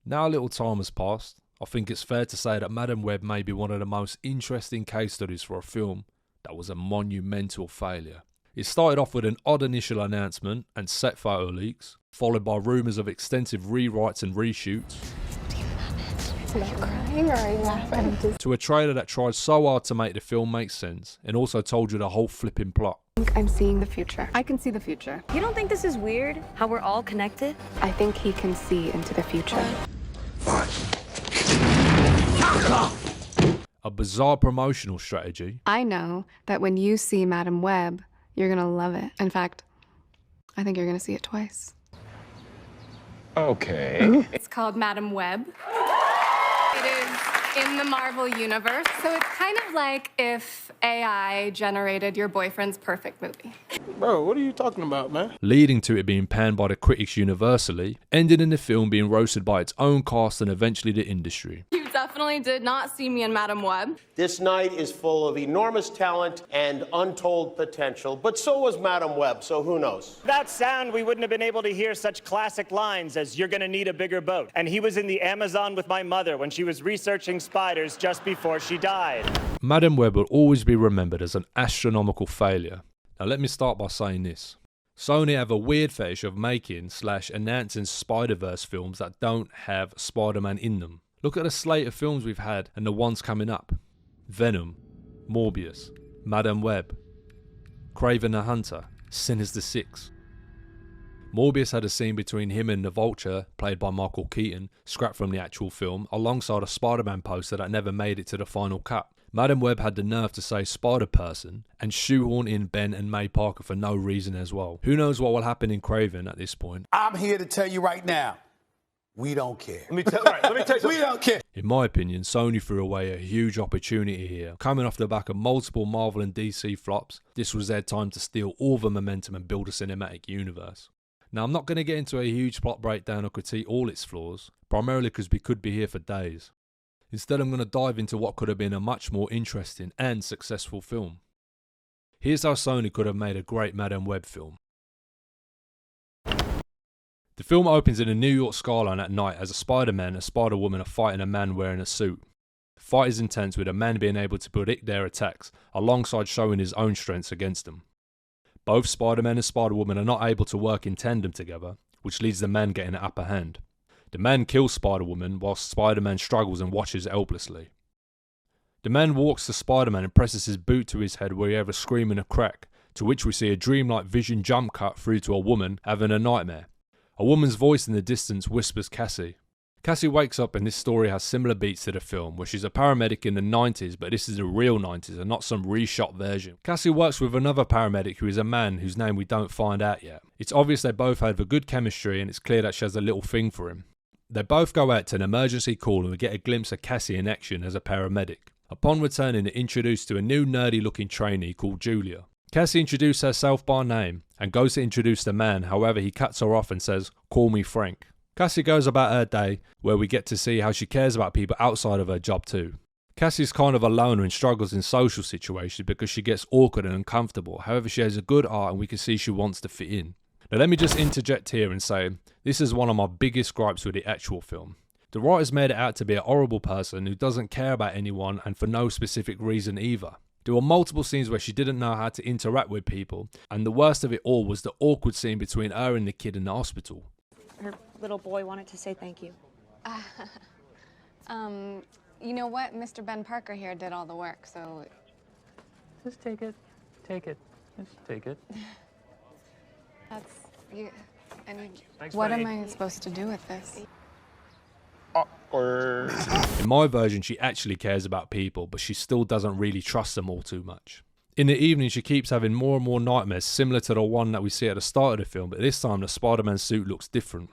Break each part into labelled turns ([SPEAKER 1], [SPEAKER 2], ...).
[SPEAKER 1] Now a little time has passed, I think it's fair to say that Madam Web may be one of the most interesting case studies for a film that was a monumental failure. It started off with an odd initial announcement and set photo leaks, followed by rumours of extensive rewrites and reshoots,
[SPEAKER 2] Are you crying or are you laughing?
[SPEAKER 1] to a trailer that tried so hard to make the film make sense and also told you the whole flipping plot.
[SPEAKER 2] I think I'm seeing the future. I can see the future.
[SPEAKER 3] You don't think this is weird? How we're all connected?
[SPEAKER 2] I think he can see into the future.
[SPEAKER 1] A bizarre promotional strategy,
[SPEAKER 2] I know that when you see Madam Web, you're gonna love it. In fact, I think you're gonna see it twice.
[SPEAKER 4] Okay.
[SPEAKER 2] It's called Madam Web. It is in the Marvel Universe, so it's kind of like if AI generated your boyfriend's perfect movie.
[SPEAKER 4] Bro, what are you talking about, man?
[SPEAKER 1] leading to it being panned by the critics universally, ending in the film being roasted by its own cast and eventually the industry.
[SPEAKER 2] You definitely did not see me in Madam Web.
[SPEAKER 5] This night is full of enormous talent and untold potential, but so was Madam Web, so who knows?
[SPEAKER 6] Without sound, we wouldn't have been able to hear such classic lines as, "You're gonna need a bigger boat." And he was in the Amazon with my mother when she was researching spiders just before she died.
[SPEAKER 1] Madam Web will always be remembered as an astronomical failure. Now let me start by saying this. Sony have a weird fetish of making / announcing Spider-Verse films that don't have Spider-Man in them. Look at the slate of films we've had and the ones coming up. Venom, Morbius, Madam Web, Kraven the Hunter, Sinister Six. Morbius had a scene between him and the Vulture, played by Michael Keaton, scrapped from the actual film, alongside a Spider-Man poster that never made it to the final cut. Madam Web had the nerve to say Spider-Person and shoehorn in Ben and May Parker for no reason as well. Who knows what will happen in Kraven at this point?
[SPEAKER 7] I'm here to tell you right now, we don't care.
[SPEAKER 4] Let me tell you something.
[SPEAKER 7] We don't care.
[SPEAKER 1] In my opinion, Sony threw away a huge opportunity here. Coming off the back of multiple Marvel and DC flops, this was their time to steal all the momentum and build a cinematic universe. Now, I'm not going to get into a huge plot breakdown or critique all its flaws, primarily because we could be here for days. Instead, I'm going to dive into what could have been a much more interesting and successful film. Here's how Sony could have made a great Madam Web film. The film opens in a New York skyline at night as a Spider-Man and Spider-Woman are fighting a man wearing a suit. The fight is intense, with a man being able to predict their attacks, alongside showing his own strengths against them. Both Spider-Man and Spider-Woman are not able to work in tandem together, which leads the man getting an upper hand. The man kills Spider-Woman whilst Spider-Man struggles and watches helplessly. The man walks to Spider-Man and presses his boot to his head where he has a scream and a crack, to which we see a dreamlike vision jump cut through to a woman having a nightmare. A woman's voice in the distance whispers Cassie. Cassie wakes up and this story has similar beats to the film, where she's a paramedic in the 90s, but this is the real 90s and not some reshot version. Cassie works with another paramedic who is a man whose name we don't find out yet. It's obvious they both have a good chemistry and it's clear that she has a little thing for him. They both go out to an emergency call and we get a glimpse of Cassie in action as a paramedic. Upon returning, they're introduced to a new nerdy looking trainee called Julia. Cassie introduces herself by name and goes to introduce the man, however he cuts her off and says, "Call me Frank." Cassie goes about her day, where we get to see how she cares about people outside of her job too. Cassie's kind of a loner and struggles in social situations because she gets awkward and uncomfortable. However, she has a good heart and we can see she wants to fit in. Now let me just interject here and say, this is one of my biggest gripes with the actual film. The writers made it out to be a horrible person who doesn't care about anyone and for no specific reason either. There were multiple scenes where she didn't know how to interact with people, and the worst of it all was the awkward scene between her and the kid in the hospital.
[SPEAKER 3] Her little boy wanted to say thank you.
[SPEAKER 2] You know what? Mr. Ben Parker here did all the work, so...
[SPEAKER 4] Just take it. Take it. Just take it.
[SPEAKER 2] That's... you. And
[SPEAKER 4] Thanks,
[SPEAKER 2] what
[SPEAKER 4] buddy.
[SPEAKER 2] am I supposed to do with this?
[SPEAKER 4] Awkward.
[SPEAKER 1] In my version, she actually cares about people, but she still doesn't really trust them all too much. In the evening, she keeps having more and more nightmares, similar to the one that we see at the start of the film, but this time the Spider-Man suit looks different.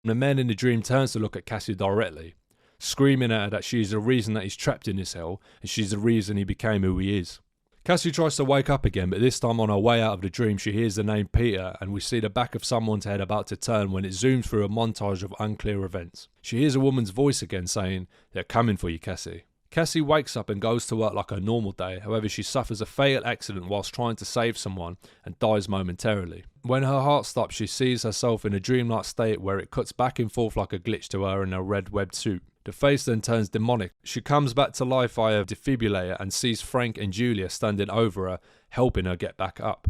[SPEAKER 1] The man in the dream turns to look at Cassie directly, screaming at her that she is the reason that he's trapped in this hell, and she's the reason he became who he is. Cassie tries to wake up again, but this time on her way out of the dream she hears the name Peter, and we see the back of someone's head about to turn when it zooms through a montage of unclear events. She hears a woman's voice again saying, "They're coming for you, Cassie." Cassie wakes up and goes to work like her normal day. However, she suffers a fatal accident whilst trying to save someone and dies momentarily. When her heart stops, she sees herself in a dreamlike state where it cuts back and forth like a glitch to her in a red webbed suit. The face then turns demonic. She comes back to life via a defibrillator and sees Frank and Julia standing over her, helping her get back up.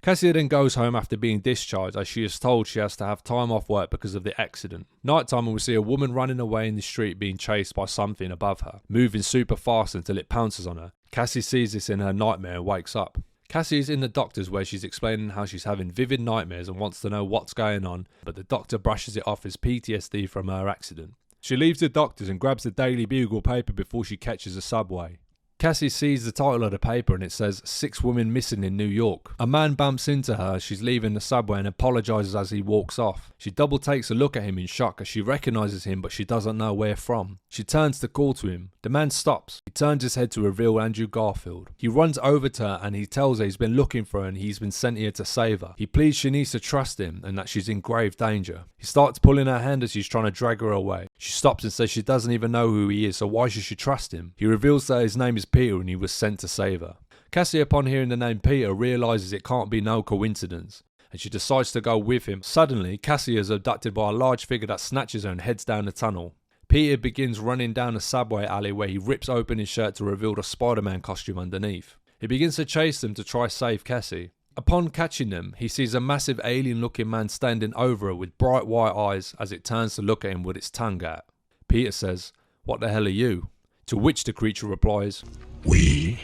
[SPEAKER 1] Cassie then goes home after being discharged as she is told she has to have time off work because of the accident. Nighttime, and we see a woman running away in the street being chased by something above her, moving super fast until it pounces on her. Cassie sees this in her nightmare and wakes up. Cassie is in the doctor's where she's explaining how she's having vivid nightmares and wants to know what's going on, but the doctor brushes it off as PTSD from her accident. She leaves the doctor's and grabs the Daily Bugle paper before she catches a subway. Cassie sees the title of the paper and it says 6 women missing in New York. A man bumps into her as she's leaving the subway and apologises as he walks off. She double takes a look at him in shock as she recognises him but she doesn't know where from. She turns to call to him. The man stops. He turns his head to reveal Andrew Garfield. He runs over to her and he tells her he's been looking for her and he's been sent here to save her. He pleads she needs to trust him and that she's in grave danger. He starts pulling her hand as he's trying to drag her away. She stops and says she doesn't even know who he is, so why should she trust him? He reveals that his name is Peter and he was sent to save her. Cassie, upon hearing the name Peter, realises it can't be no coincidence and she decides to go with him. Suddenly, Cassie is abducted by a large figure that snatches her and heads down the tunnel. Peter begins running down a subway alley where he rips open his shirt to reveal the Spider-Man costume underneath. He begins to chase them to try save Cassie. Upon catching them, he sees a massive alien-looking man standing over her with bright white eyes as it turns to look at him with its tongue out. Peter says, "What the hell are you?" To which the creature replies,
[SPEAKER 7] We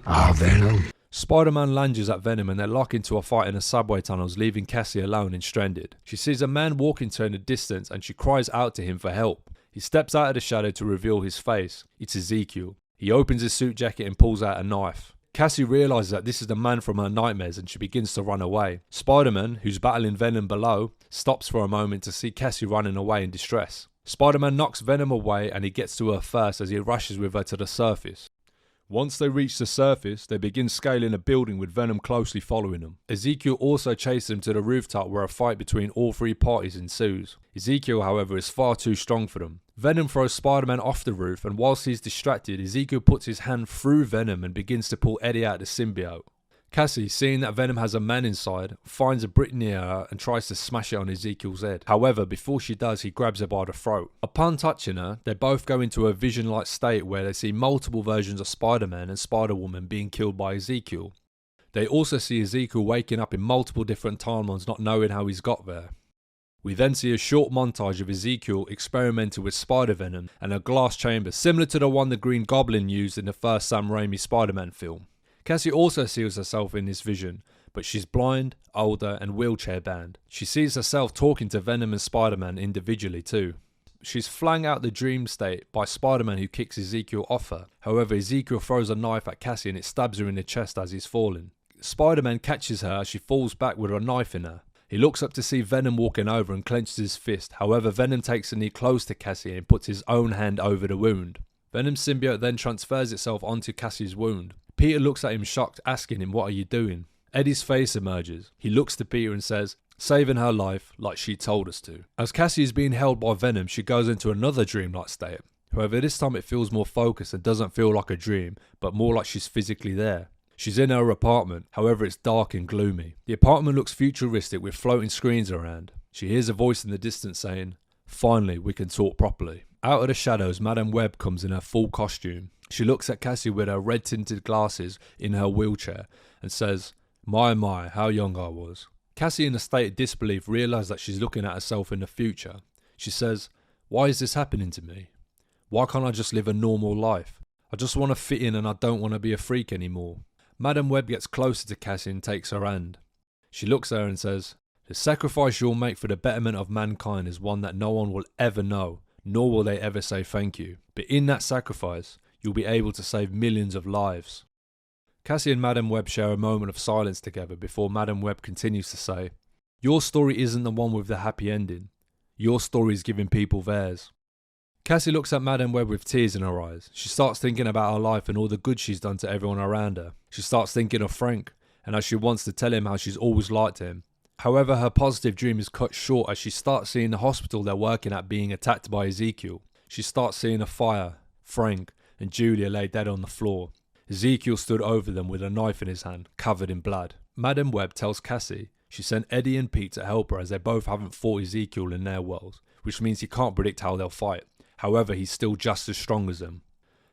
[SPEAKER 7] are Venom.
[SPEAKER 1] Spider-Man lunges at Venom and they lock into a fight in the subway tunnels, leaving Cassie alone and stranded. She sees a man walking to her in the distance and she cries out to him for help. He steps out of the shadow to reveal his face. It's Ezekiel. He opens his suit jacket and pulls out a knife. Cassie realises that this is the man from her nightmares and she begins to run away. Spider-Man, who's battling Venom below, stops for a moment to see Cassie running away in distress. Spider-Man knocks Venom away and he gets to her first as he rushes with her to the surface. Once they reach the surface, they begin scaling a building with Venom closely following them. Ezekiel also chases them to the rooftop where a fight between all 3 parties ensues. Ezekiel, however, is far too strong for them. Venom throws Spider-Man off the roof and whilst he's distracted, Ezekiel puts his hand through Venom and begins to pull Eddie out of the symbiote. Cassie, seeing that Venom has a man inside, finds a brick near her and tries to smash it on Ezekiel's head. However, before she does, he grabs her by the throat. Upon touching her, they both go into a vision-like state where they see multiple versions of Spider-Man and Spider-Woman being killed by Ezekiel. They also see Ezekiel waking up in multiple different timelines, not knowing how he's got there. We then see a short montage of Ezekiel experimenting with Spider-Venom and a glass chamber similar to the one the Green Goblin used in the first Sam Raimi Spider-Man film. Cassie also sees herself in this vision, but she's blind, older and wheelchair bound. She sees herself talking to Venom and Spider-Man individually too. She's flung out the dream state by Spider-Man who kicks Ezekiel off her. However, Ezekiel throws a knife at Cassie and it stabs her in the chest as he's falling. Spider-Man catches her as she falls back with a knife in her. He looks up to see Venom walking over and clenches his fist. However, Venom takes a knee close to Cassie and puts his own hand over the wound. Venom's symbiote then transfers itself onto Cassie's wound. Peter looks at him shocked, asking him, "What are you doing?" Eddie's face emerges. He looks to Peter and says, "Saving her life like she told us to." As Cassie is being held by Venom, she goes into another dreamlike state. However, this time it feels more focused and doesn't feel like a dream, but more like she's physically there. She's in her apartment, however it's dark and gloomy. The apartment looks futuristic with floating screens around. She hears a voice in the distance saying, "Finally, we can talk properly." Out of the shadows, Madame Web comes in her full costume. She looks at Cassie with her red-tinted glasses in her wheelchair and says, My, how young I was." Cassie, in a state of disbelief, realises that she's looking at herself in the future. She says, "Why is this happening to me? Why can't I just live a normal life? I just want to fit in and I don't want to be a freak anymore." Madame Web gets closer to Cassie and takes her hand. She looks at her and says, "The sacrifice you'll make for the betterment of mankind is one that no one will ever know, nor will they ever say thank you. But in that sacrifice, you'll be able to save millions of lives." Cassie and Madame Web share a moment of silence together before Madame Web continues to say, "Your story isn't the one with the happy ending. Your story is giving people theirs." Cassie looks at Madame Web with tears in her eyes. She starts thinking about her life and all the good she's done to everyone around her. She starts thinking of Frank and how she wants to tell him how she's always liked him. However, her positive dream is cut short as she starts seeing the hospital they're working at being attacked by Ezekiel. She starts seeing a fire, Frank, and Julia lay dead on the floor. Ezekiel stood over them with a knife in his hand, covered in blood. Madam Webb tells Cassie she sent Eddie and Pete to help her as they both haven't fought Ezekiel in their worlds, which means he can't predict how they'll fight. However, he's still just as strong as them.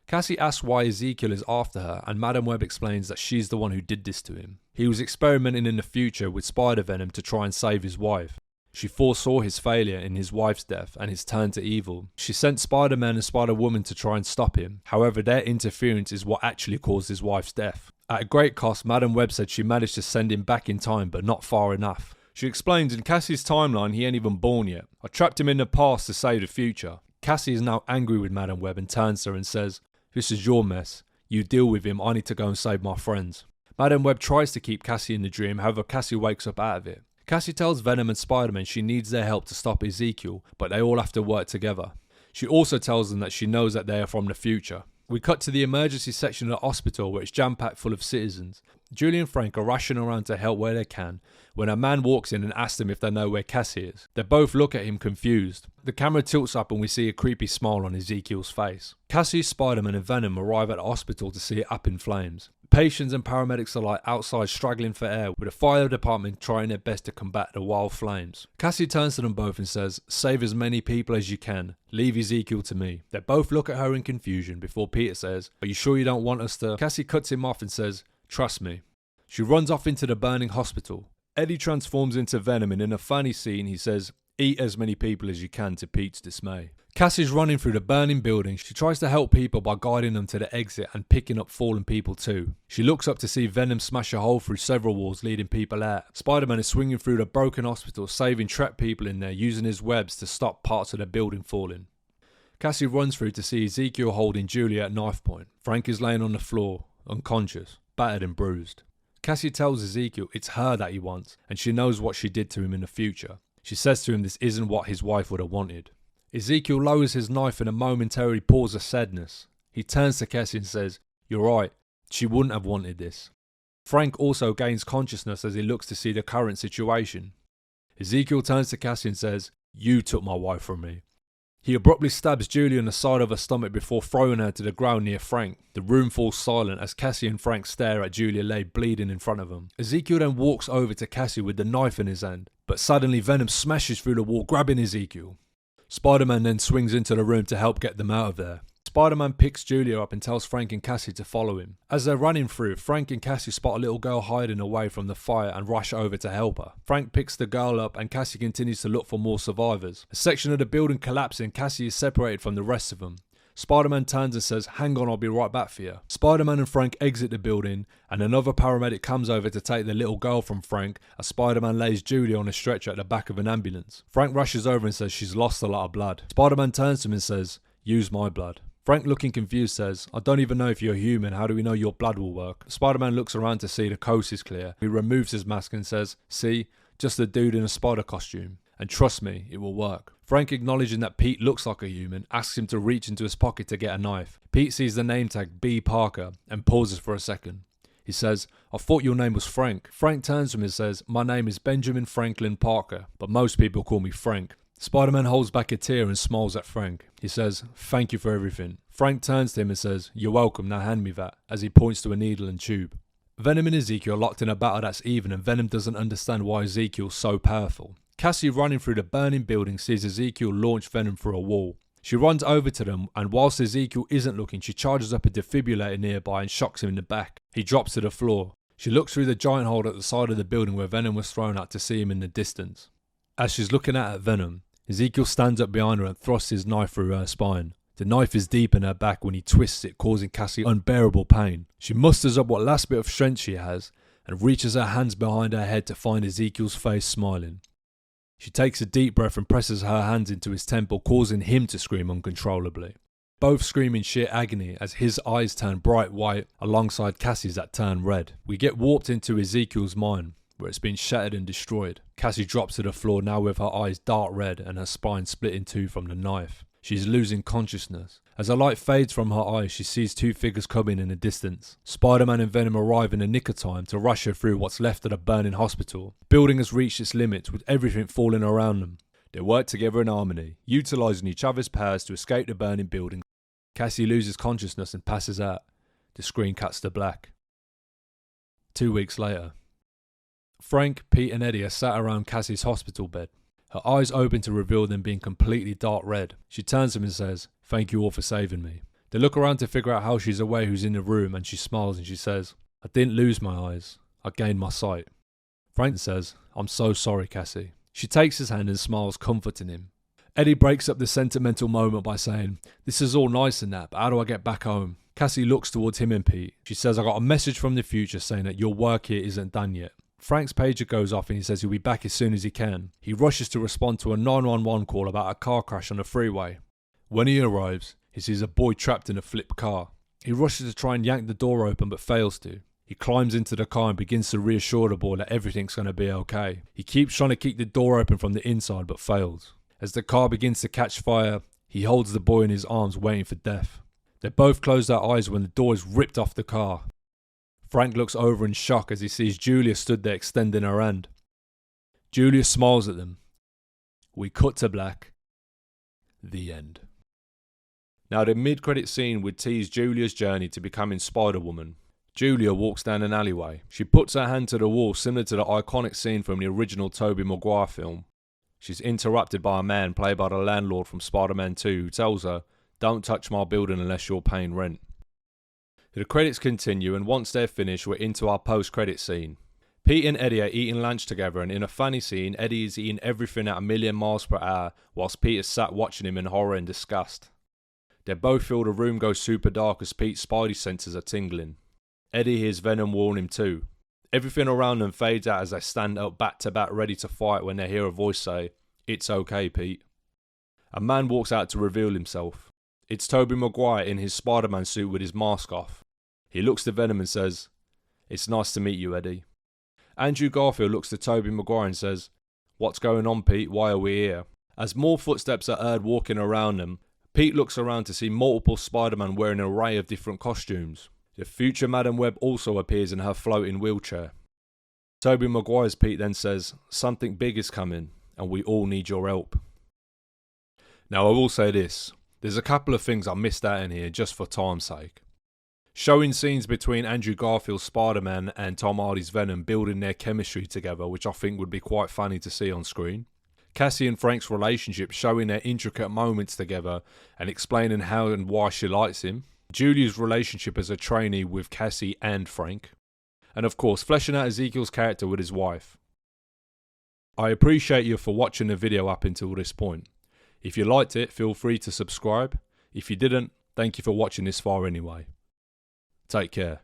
[SPEAKER 1] Cassie asks why Ezekiel is after her, and Madam Webb explains that she's the one who did this to him. He was experimenting in the future with spider venom to try and save his wife. She foresaw his failure in his wife's death and his turn to evil. She sent Spider-Man and Spider-Woman to try and stop him. However, their interference is what actually caused his wife's death. At a great cost, Madam Webb said she managed to send him back in time, but not far enough. She explains in Cassie's timeline he ain't even born yet. I trapped him in the past to save the future. Cassie is now angry with Madam Webb and turns to her and says, "This is your mess. You deal with him, I need to go and save my friends." Madam Webb tries to keep Cassie in the dream, however Cassie wakes up out of it. Cassie tells Venom and Spider-Man she needs their help to stop Ezekiel, but they all have to work together. She also tells them that she knows that they are from the future. We cut to the emergency section of the hospital where it's jam-packed full of citizens. Julie and Frank are rushing around to help where they can when a man walks in and asks them if they know where Cassie is. They both look at him confused. The camera tilts up and we see a creepy smile on Ezekiel's face. Cassie, Spider-Man and Venom arrive at the hospital to see it up in flames. Patients and paramedics are outside struggling for air, with the fire department trying their best to combat the wild flames. Cassie turns to them both and says, "Save as many people as you can. Leave Ezekiel to me." They both look at her in confusion before Peter says, "Are you sure you don't want us to?" Cassie cuts him off and says, "Trust me." She runs off into the burning hospital. Eddie transforms into Venom and in a funny scene he says, "Eat as many people as you can," to Pete's dismay. Cassie's running through the burning building. She tries to help people by guiding them to the exit and picking up fallen people too. She looks up to see Venom smash a hole through several walls leading people out. Spider-Man is swinging through the broken hospital, saving trapped people in there using his webs to stop parts of the building falling. Cassie runs through to see Ezekiel holding Julia at knife point. Frank is laying on the floor, unconscious, battered and bruised. Cassie tells Ezekiel it's her that he wants and she knows what she did to him in the future. She says to him this isn't what his wife would have wanted. Ezekiel lowers his knife in a momentary pause of sadness. He turns to Cassie and says, "You're right, she wouldn't have wanted this." Frank also gains consciousness as he looks to see the current situation. Ezekiel turns to Cassie and says, "You took my wife from me." He abruptly stabs Julie on the side of her stomach before throwing her to the ground near Frank. The room falls silent as Cassie and Frank stare at Julia laid bleeding in front of them. Ezekiel then walks over to Cassie with the knife in his hand, but suddenly Venom smashes through the wall, grabbing Ezekiel. Spider-Man then swings into the room to help get them out of there. Spider-Man picks Julia up and tells Frank and Cassie to follow him. As they're running through, Frank and Cassie spot a little girl hiding away from the fire and rush over to help her. Frank picks the girl up and Cassie continues to look for more survivors. A section of the building collapses and Cassie is separated from the rest of them. Spider-Man turns and says, "Hang on, I'll be right back for you." Spider-Man and Frank exit the building and another paramedic comes over to take the little girl from Frank as Spider-Man lays Julia on a stretcher at the back of an ambulance. Frank rushes over and says she's lost a lot of blood. Spider-Man turns to him and says, "Use my blood." Frank, looking confused, says, "I don't even know if you're human, how do we know your blood will work?" Spider-Man looks around to see the coast is clear. He removes his mask and says, "See, just a dude in a spider costume. And trust me, it will work." Frank, acknowledging that Pete looks like a human, asks him to reach into his pocket to get a knife. Pete sees the name tag B. Parker and pauses for a second. He says, "I thought your name was Frank." Frank turns to him and says, "My name is Benjamin Franklin Parker, but most people call me Frank." Spider-Man holds back a tear and smiles at Frank. He says, "Thank you for everything." Frank turns to him and says, "You're welcome, now hand me that," as he points to a needle and tube. Venom and Ezekiel are locked in a battle that's even and Venom doesn't understand why Ezekiel's so powerful. Cassie, running through the burning building, sees Ezekiel launch Venom through a wall. She runs over to them and whilst Ezekiel isn't looking, she charges up a defibrillator nearby and shocks him in the back. He drops to the floor. She looks through the giant hole at the side of the building where Venom was thrown at to see him in the distance. As she's looking at Venom, Ezekiel stands up behind her and thrusts his knife through her spine. The knife is deep in her back when he twists it, causing Cassie unbearable pain. She musters up what last bit of strength she has and reaches her hands behind her head to find Ezekiel's face smiling. She takes a deep breath and presses her hands into his temple, causing him to scream uncontrollably. Both scream in sheer agony as his eyes turn bright white alongside Cassie's that turn red. We get warped into Ezekiel's mind, where it's been shattered and destroyed. Cassie drops to the floor now with her eyes dark red and her spine split in two from the knife. She's losing consciousness. As the light fades from her eyes, she sees two figures coming in the distance. Spider-Man and Venom arrive in the nick of time to rush her through what's left of the burning hospital. The building has reached its limits with everything falling around them. They work together in harmony, utilising each other's powers to escape the burning building. Cassie loses consciousness and passes out. The screen cuts to black. 2 weeks later. Frank, Pete and Eddie are sat around Cassie's hospital bed. Her eyes open to reveal them being completely dark red. She turns to him and says, "Thank you all for saving me." They look around to figure out how she's aware who's in the room, and she smiles and she says, "I didn't lose my eyes. I gained my sight." Frank says, "I'm so sorry, Cassie." She takes his hand and smiles, comforting him. Eddie breaks up the sentimental moment by saying, "This is all nice and that, but how do I get back home?" Cassie looks towards him and Pete. She says, "I got a message from the future saying that your work here isn't done yet." Frank's pager goes off and he says he'll be back as soon as he can. He rushes to respond to a 911 call about a car crash on the freeway. When he arrives, he sees a boy trapped in a flipped car. He rushes to try and yank the door open but fails to. He climbs into the car and begins to reassure the boy that everything's going to be okay. He keeps trying to keep the door open from the inside but fails. As the car begins to catch fire, he holds the boy in his arms waiting for death. They both close their eyes when the door is ripped off the car. Frank looks over in shock as he sees Julia stood there extending her hand. Julia smiles at them. We cut to black. The end. Now the mid-credit scene would tease Julia's journey to becoming Spider-Woman. Julia walks down an alleyway. She puts her hand to the wall similar to the iconic scene from the original Tobey Maguire film. She's interrupted by a man played by the landlord from Spider-Man 2 who tells her, "Don't touch my building unless you're paying rent." The credits continue, and once they're finished, we're into our post-credit scene. Pete and Eddie are eating lunch together, and in a funny scene, Eddie is eating everything at 1,000,000 miles per hour, whilst Pete is sat watching him in horror and disgust. They both feel the room go super dark as Pete's spidey senses are tingling. Eddie hears Venom warn him too. Everything around them fades out as they stand up back to back ready to fight when they hear a voice say, "It's okay, Pete." A man walks out to reveal himself. It's Tobey Maguire in his Spider-Man suit with his mask off. He looks to Venom and says, "It's nice to meet you, Eddie." Andrew Garfield looks to Tobey Maguire and says, "What's going on, Pete? Why are we here?" As more footsteps are heard walking around them, Pete looks around to see multiple Spider-Man wearing an array of different costumes. The future Madam Web also appears in her floating wheelchair. Tobey Maguire's Pete then says, "Something big is coming, and we all need your help." Now I will say this, there's a couple of things I missed out in here just for time's sake. Showing scenes between Andrew Garfield's Spider-Man and Tom Hardy's Venom building their chemistry together, which I think would be quite funny to see on screen. Cassie and Frank's relationship showing their intricate moments together and explaining how and why she likes him. Julia's relationship as a trainee with Cassie and Frank. And of course, fleshing out Ezekiel's character with his wife. I appreciate you for watching the video up until this point. If you liked it, feel free to subscribe. If you didn't, thank you for watching this far anyway. Take care.